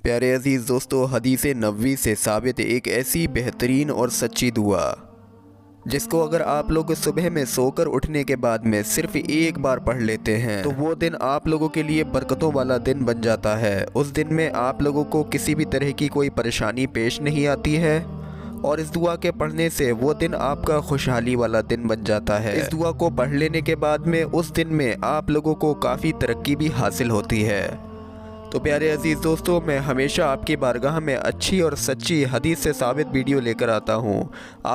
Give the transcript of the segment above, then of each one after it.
پیارے عزیز دوستو، حدیث نبوی سے ثابت ایک ایسی بہترین اور سچی دعا جس کو اگر آپ لوگ صبح میں سو کر اٹھنے کے بعد میں صرف ایک بار پڑھ لیتے ہیں تو وہ دن آپ لوگوں کے لیے برکتوں والا دن بن جاتا ہے۔ اس دن میں آپ لوگوں کو کسی بھی طرح کی کوئی پریشانی پیش نہیں آتی ہے اور اس دعا کے پڑھنے سے وہ دن آپ کا خوشحالی والا دن بن جاتا ہے۔ اس دعا کو پڑھ لینے کے بعد میں اس دن میں آپ لوگوں کو کافی ترقی بھی حاصل ہوتی ہے۔ تو پیارے عزیز دوستو، میں ہمیشہ آپ کی بارگاہ میں اچھی اور سچی حدیث سے ثابت ویڈیو لے کر آتا ہوں۔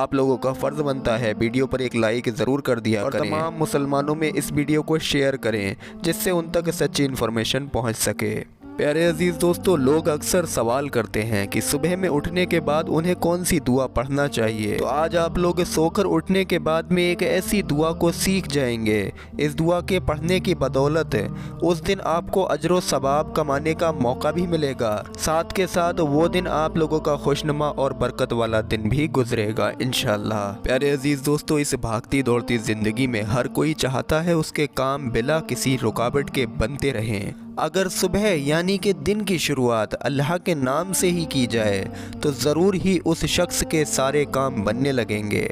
آپ لوگوں کا فرض بنتا ہے ویڈیو پر ایک لائک ضرور کر دیا کریں اور تمام مسلمانوں میں اس ویڈیو کو شیئر کریں جس سے ان تک سچی انفارمیشن پہنچ سکے۔ پیارے عزیز دوستو، لوگ اکثر سوال کرتے ہیں کہ صبح میں اٹھنے کے بعد انہیں کون سی دعا پڑھنا چاہیے۔ تو آج آپ لوگ سو کر اٹھنے کے بعد میں ایک ایسی دعا کو سیکھ جائیں گے۔ اس دعا کے پڑھنے کی بدولت اس دن آپ کو اجر و ثواب کمانے کا موقع بھی ملے گا، ساتھ کے ساتھ وہ دن آپ لوگوں کا خوشنما اور برکت والا دن بھی گزرے گا انشاءاللہ۔ پیارے عزیز دوستو، اس بھاگتی دوڑتی زندگی میں ہر کوئی چاہتا ہے اس کے کام بلا کسی رکاوٹ کے بنتے رہیں۔ اگر صبح یعنی کہ دن کی شروعات اللہ کے نام سے ہی کی جائے تو ضرور ہی اس شخص کے سارے کام بننے لگیں گے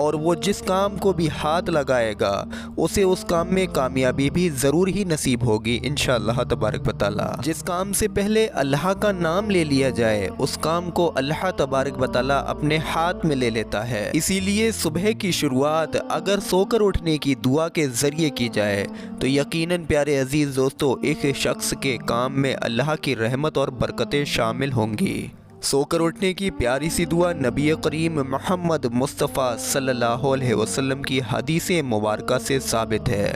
اور وہ جس کام کو بھی ہاتھ لگائے گا اسے اس کام میں کامیابی بھی ضرور ہی نصیب ہوگی انشاءاللہ تبارک و تعالی۔ جس کام سے پہلے اللہ کا نام لے لیا جائے اس کام کو اللہ تبارک و تعالی اپنے ہاتھ میں لے لیتا ہے۔ اسی لیے صبح کی شروعات اگر سو کر اٹھنے کی دعا کے ذریعے کی جائے تو یقیناً پیارے عزیز دوستو ایک شخص کے کام میں اللہ کی رحمت اور برکتیں شامل ہوں گی۔ سو کر اٹھنے کی پیاری سی دعا نبی کریم محمد مصطفیٰ صلی اللہ علیہ وسلم کی حدیث مبارکہ سے ثابت ہے۔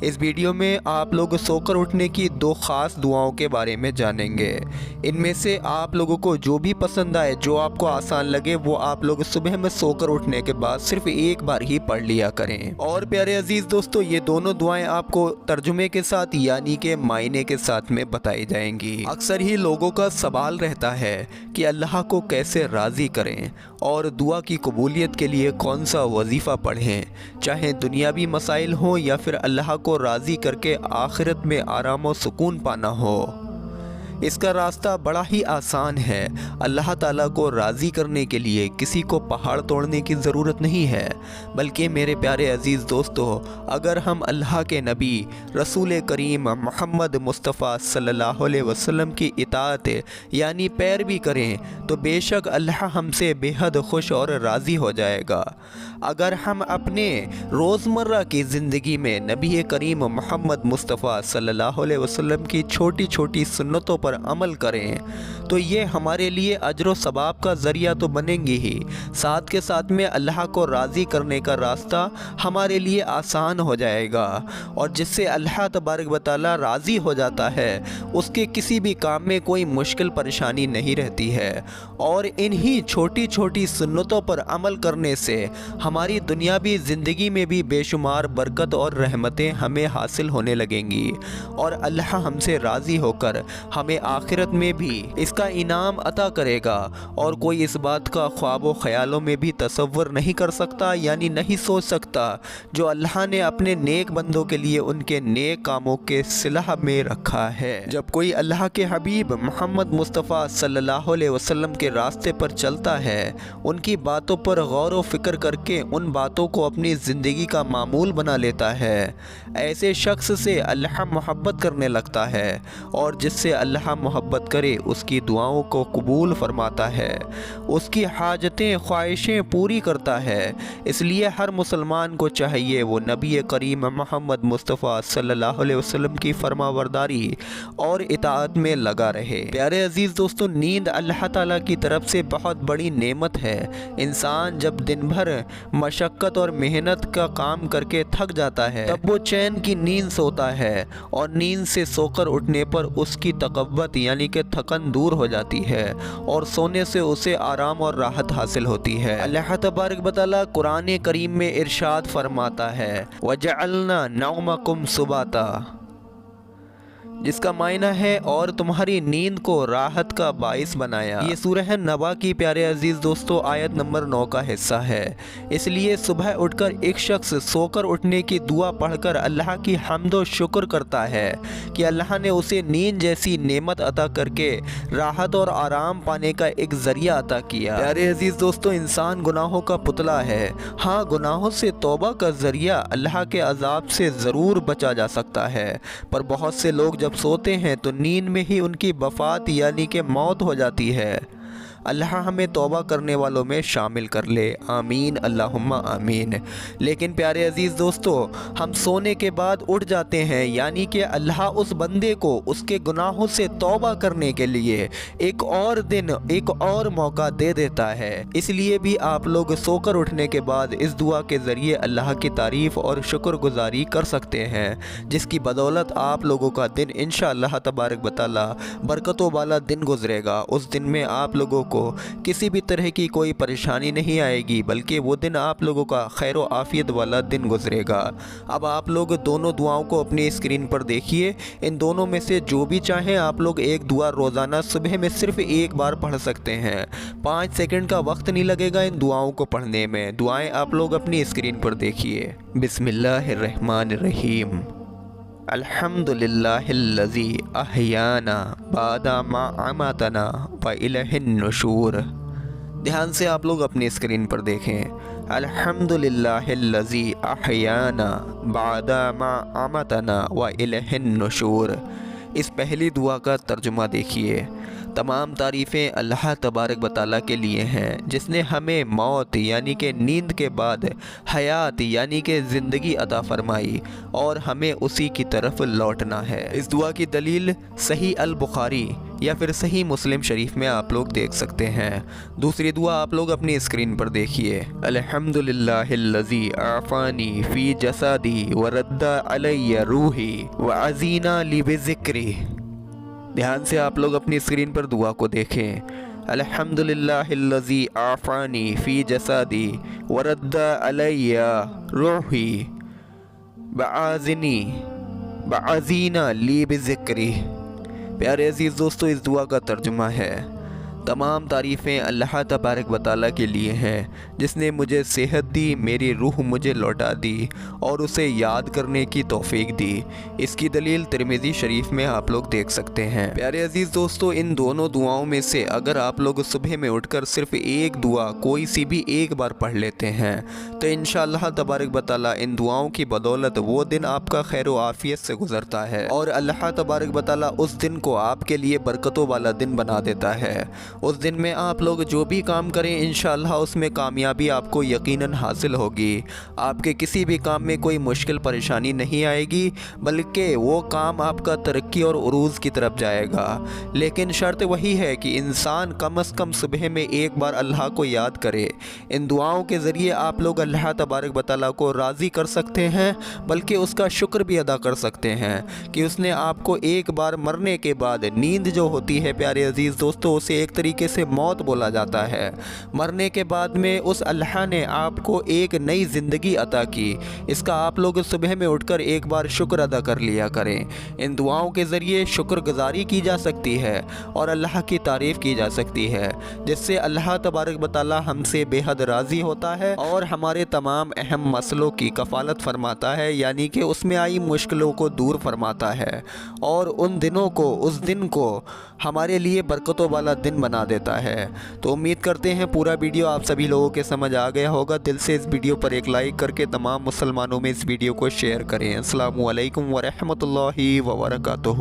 اس ویڈیو میں آپ لوگ سو کر اٹھنے کی دو خاص دعاؤں کے بارے میں جانیں گے۔ ان میں سے آپ لوگوں کو جو بھی پسند آئے، جو آپ کو آسان لگے، وہ آپ لوگ صبح میں سو کر اٹھنے کے بعد صرف ایک بار ہی پڑھ لیا کریں۔ اور پیارے عزیز دوستو، یہ دونوں دعائیں آپ کو ترجمے کے ساتھ یعنی کہ معنی کے ساتھ میں بتائی جائیں گی۔ اکثر ہی لوگوں کا سوال رہتا ہے کہ اللہ کو کیسے راضی کریں اور دعا کی قبولیت کے لیے کون سا وظیفہ پڑھیں، چاہے دنیاوی مسائل ہوں یا پھر اللہ کو راضی کر کے آخرت میں آرام و سکون پانا ہو۔ اس کا راستہ بڑا ہی آسان ہے۔ اللہ تعالیٰ کو راضی کرنے کے لیے کسی کو پہاڑ توڑنے کی ضرورت نہیں ہے، بلکہ میرے پیارے عزیز دوستو، اگر ہم اللہ کے نبی رسول کریم محمد مصطفیٰ صلی اللہ علیہ وسلم کی اطاعت یعنی پیروی کریں تو بے شک اللہ ہم سے بے حد خوش اور راضی ہو جائے گا۔ اگر ہم اپنے روزمرہ کی زندگی میں نبی کریم محمد مصطفیٰ صلی اللہ علیہ وسلم کی چھوٹی چھوٹی سنتوں پر عمل کریں تو یہ ہمارے لیے اجر و ثواب کا ذریعہ تو بنیں گی ہی، ساتھ کے ساتھ میں اللہ کو راضی کرنے کا راستہ ہمارے لیے آسان ہو جائے گا، اور جس سے اللہ تبارک و تعالی راضی ہو جاتا ہے اس کے کسی بھی کام میں کوئی مشکل پریشانی نہیں رہتی ہے۔ اور انہی چھوٹی چھوٹی سنتوں پر عمل کرنے سے ہماری دنیاوی زندگی میں بھی بے شمار برکت اور رحمتیں ہمیں حاصل ہونے لگیں گی، اور اللہ ہم سے راضی ہو کر ہمیں آخرت میں بھی اس کا انعام عطا کرے گا، اور کوئی اس بات کا خواب و خیالوں میں بھی تصور نہیں کر سکتا یعنی نہیں سوچ سکتا جو اللہ نے اپنے نیک بندوں کے لیے ان کے نیک کاموں کے صلح میں رکھا ہے۔ جب کوئی اللہ کے حبیب محمد مصطفیٰ صلی اللہ علیہ وسلم کے راستے پر چلتا ہے، ان کی باتوں پر غور و فکر کر کے ان باتوں کو اپنی زندگی کا معمول بنا لیتا ہے، ایسے شخص سے اللہ محبت کرنے لگتا ہے، اور جس سے اللہ محبت کرے اس کی دعاؤں کو قبول فرماتا ہے، اس کی حاجتیں خواہشیں پوری کرتا ہے۔ اس لیے ہر مسلمان کو چاہیے وہ نبی کریم محمد مصطفیٰ صلی اللہ علیہ وسلم کی فرمانبرداری اور اطاعت میں لگا رہے۔ پیارے عزیز دوستو، نیند اللہ تعالیٰ کی طرف سے بہت بڑی نعمت ہے۔ انسان جب دن بھر مشقت اور محنت کا کام کر کے تھک جاتا ہے تب وہ چین کی نیند سوتا ہے، اور نیند سے سو کر اٹھنے پر اس کی تقوت یعنی کہ تھکن دور ہو جاتی ہے، اور سونے سے اسے آرام اور راحت حاصل ہوتی ہے۔ اللہ تبارک و تعالی قرآن کریم میں ارشاد فرماتا ہے وَجَعَلْنَا نَوْمَكُمْ سُبَاتًا، جس کا معنی ہے اور تمہاری نیند کو راحت کا باعث بنایا۔ یہ سورہ نبا کی پیارے عزیز دوستو آیت نمبر 9 کا حصہ ہے۔ اس لیے صبح اٹھ کر ایک شخص سو کر اٹھنے کی دعا پڑھ کر اللہ کی حمد و شکر کرتا ہے کہ اللہ نے اسے نیند جیسی نعمت عطا کر کے راحت اور آرام پانے کا ایک ذریعہ عطا کیا۔ پیارے عزیز دوستو انسان گناہوں کا پتلا ہے۔ ہاں گناہوں سے توبہ کا ذریعہ اللہ کے عذاب سے ضرور بچا جا سکتا ہے، پر بہت سے لوگ جب سوتے ہیں تو نیند میں ہی ان کی وفات یعنی کہ موت ہو جاتی ہے۔ اللہ ہمیں توبہ کرنے والوں میں شامل کر لے، آمین اللہم آمین۔ لیکن پیارے عزیز دوستو ہم سونے کے بعد اٹھ جاتے ہیں، یعنی کہ اللہ اس بندے کو اس کے گناہوں سے توبہ کرنے کے لیے ایک اور دن ایک اور موقع دے دیتا ہے۔ اس لیے بھی آپ لوگ سو کر اٹھنے کے بعد اس دعا کے ذریعے اللہ کی تعریف اور شکر گزاری کر سکتے ہیں، جس کی بدولت آپ لوگوں کا دن انشاءاللہ تبارک و تعالی برکتوں والا دن گزرے گا۔ اس دن میں آپ لوگوں کو کسی بھی طرح کی کوئی پریشانی نہیں آئے گی، بلکہ وہ دن آپ لوگوں کا خیر و عافیت والا دن گزرے گا۔ اب آپ لوگ دونوں دعاؤں کو اپنی اسکرین پر دیکھیے، ان دونوں میں سے جو بھی چاہیں آپ لوگ ایک دعا روزانہ صبح میں صرف ایک بار پڑھ سکتے ہیں۔ 5 سیکنڈ کا وقت نہیں لگے گا ان دعاؤں کو پڑھنے میں۔ دعائیں آپ لوگ اپنی اسکرین پر دیکھیے۔ بسم اللہ الرحمن الرحیم۔ الحمدللہ الذی احیانا بعد ما اماتنا والیہ النشور۔ دھیان سے آپ لوگ اپنی اسکرین پر دیکھیں۔ الحمدللہ الذی احیانا بعد ما اماتنا والیہ النشور۔ اس پہلی دعا کا ترجمہ دیکھیے۔ تمام تعریفیں اللہ تبارک و تعالیٰ کے لیے ہیں، جس نے ہمیں موت یعنی کہ نیند کے بعد حیات یعنی کہ زندگی عطا فرمائی اور ہمیں اسی کی طرف لوٹنا ہے۔ اس دعا کی دلیل صحیح البخاری یا پھر صحیح مسلم شریف میں آپ لوگ دیکھ سکتے ہیں۔ دوسری دعا آپ لوگ اپنی اسکرین پر دیکھیے۔ الحمدللہ الذی عافانی فی جسدی ورد علی روحی وعزینا لی بذکری۔ دھیان سے آپ لوگ اپنی اسکرین پر دعا کو دیکھیں۔ الحمدللہ الذی عافانی فی جسدی ورد علی روحی وعزینا لی بذکری۔ پیارے عزیز دوستو اس دعا کا ترجمہ ہے۔ تمام تعریفیں اللہ تبارک و تعالیٰ کے لیے ہیں، جس نے مجھے صحت دی، میری روح مجھے لوٹا دی اور اسے یاد کرنے کی توفیق دی۔ اس کی دلیل ترمذی شریف میں آپ لوگ دیکھ سکتے ہیں۔ پیارے عزیز دوستو ان دونوں دعاؤں میں سے اگر آپ لوگ صبح میں اٹھ کر صرف ایک دعا کوئی سی بھی ایک بار پڑھ لیتے ہیں تو انشاءاللہ تبارک و تعالیٰ ان دعاؤں کی بدولت وہ دن آپ کا خیر و عافیت سے گزرتا ہے اور اللہ تبارک و تعالیٰ اس دن کو آپ کے لیے برکتوں والا دن بنا دیتا ہے۔ اس دن میں آپ لوگ جو بھی کام کریں انشاءاللہ اس میں کامیابی آپ کو یقیناً حاصل ہوگی۔ آپ کے کسی بھی کام میں کوئی مشکل پریشانی نہیں آئے گی، بلکہ وہ کام آپ کا ترقی اور عروج کی طرف جائے گا۔ لیکن شرط وہی ہے کہ انسان کم از کم صبح میں ایک بار اللہ کو یاد کرے۔ ان دعاؤں کے ذریعے آپ لوگ اللہ تبارک و تعالیٰ کو راضی کر سکتے ہیں، بلکہ اس کا شکر بھی ادا کر سکتے ہیں کہ اس نے آپ کو ایک بار مرنے کے بعد نیند جو ہوتی ہے پیارے عزیز دوستو اسے ایک طریقے سے موت بولا جاتا ہے۔ مرنے کے بعد میں اس اللہ نے آپ کو ایک نئی زندگی عطا کی۔ اس کا آپ لوگ صبح میں اٹھ کر ایک بار شکر ادا کر لیا کریں۔ ان دعاؤں کے ذریعے شکر گزاری کی جا سکتی ہے اور اللہ کی تعریف کی جا سکتی ہے، جس سے اللہ تبارک و تعالی ہم سے بے حد راضی ہوتا ہے اور ہمارے تمام اہم مسئلوں کی کفالت فرماتا ہے، یعنی کہ اس میں آئی مشکلوں کو دور فرماتا ہے اور ان دنوں کو اس دن کو ہمارے لیے برکتوں والا دن بنا دیتا ہے۔ تو امید کرتے ہیں پورا ویڈیو آپ سبھی لوگوں کے سمجھ آ گیا ہوگا۔ دل سے اس ویڈیو پر ایک لائک کر کے تمام مسلمانوں میں اس ویڈیو کو شیئر کریں۔ السلام علیکم ورحمۃ اللہ وبرکاتہ۔